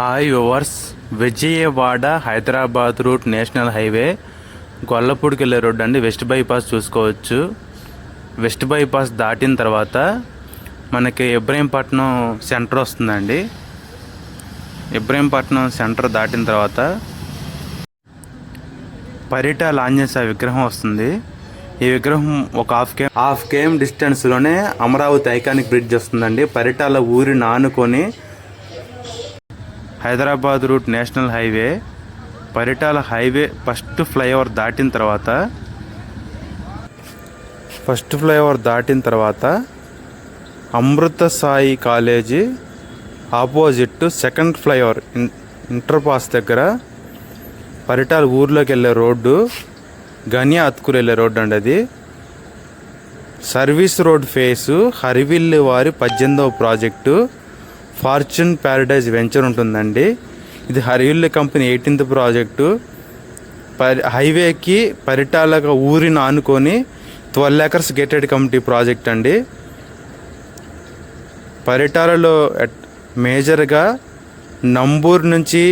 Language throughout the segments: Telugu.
Hi viewers, Vijayawada Hyderabad route national highway గొల్లపూడికి వెళ్ళే రోడ్డు అండి. వెస్ట్ బైపాస్ చూసుకోవచ్చు. వెస్ట్ బైపాస్ దాటిన తర్వాత మనకి ఇబ్రహీంపట్నం సెంటర్ వస్తుందండి. ఇబ్రహీంపట్నం సెంటర్ దాటిన తర్వాత పరిటాల ఆంజనేయ విగ్రహం వస్తుంది. ఈ విగ్రహం ఒక హాఫ్ కేఎం డిస్టెన్స్లోనే అమరావతి ఐకానిక్ బ్రిడ్జ్ వస్తుందండి. పరిటాల ఊరిని ఆనుకొని Hyderabad route national highway Paritala highway first flyover దాటిన తర్వాత Amrita Sai college opposite second flyover inter pass దగ్గర పరిటాల ఊర్లోకి వెళ్ళే రోడ్డు, గని అత్కూరు వెళ్ళే రోడ్డు అండి. అది సర్వీస్ రోడ్ ఫేసు హరివిల్లు వారి 18వ ప్రాజెక్టు ఫార్చ్యూన్ ప్యారడైజ్ వెంచర్ ఉంటుందండి. ఇది హరివిల్లు కంపెనీ 18th ప్రాజెక్టు. హైవేకి పరిటాల ఊరిని ఆనుకొని 12 acres గేటెడ్ కమిటీ ప్రాజెక్ట్ అండి. పరిటాలలో మేజర్గా నంబూరు నుంచి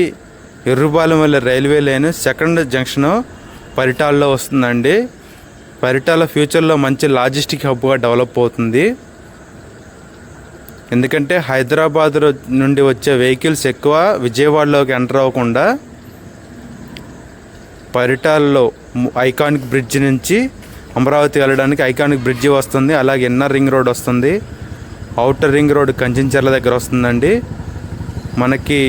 ఎర్రుపాలెం వెళ్ళే రైల్వే లైన్ సెకండ్ జంక్షన్ పరిటాలలో వస్తుందండి. పరిటాల ఫ్యూచర్లో మంచి లాజిస్టిక్ హబ్గా డెవలప్ అవుతుంది. ఎందుకంటే హైదరాబాద్ నుండి వచ్చే వెహికల్స్ ఎక్కువ విజయవాడలోకి ఎంటర్ అవ్వకుండా పరిటాలలో ఐకానిక్ బ్రిడ్జ్ నుంచి అమరావతి వెళ్ళడానికి ఐకానిక్ బ్రిడ్జి వస్తుంది. అలాగే ఇన్నర్ రింగ్ రోడ్ వస్తుంది. అవుటర్ రింగ్ రోడ్ కంచెంచెర్ల దగ్గర వస్తుందండి. మనకి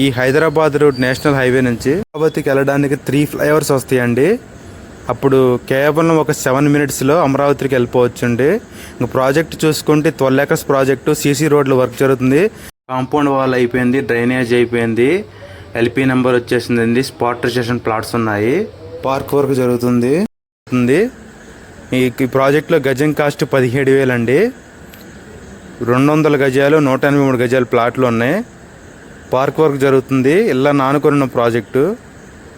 ఈ హైదరాబాద్ రోడ్ నేషనల్ హైవే నుంచి అమరావతికి వెళ్ళడానికి 3 ఫ్లైఓవర్స్ వస్తాయండి. అప్పుడు కేవలం ఒక 7 minutesలో అమరావతికి వెళ్ళిపోవచ్చు అండి. ఇంకా ప్రాజెక్ట్ చూసుకుంటే 12 acres ప్రాజెక్టు, సీసీ రోడ్లు వర్క్ జరుగుతుంది. కాంపౌండ్ వాల్ అయిపోయింది, డ్రైనేజ్ అయిపోయింది, ఎల్పీ నెంబర్ వచ్చేసింది, స్పాట్ రిజిస్ట్రేషన్ ప్లాట్స్ ఉన్నాయి, పార్క్ వర్క్ జరుగుతుంది. ఈ ప్రాజెక్ట్లో గజం కాస్ట్ 17,000 అండి. 200 గజాలు 183 గజాలు ప్లాట్లు ఉన్నాయి. పార్క్ వర్క్ జరుగుతుంది. ఇలా నానుకున్న ప్రాజెక్టు.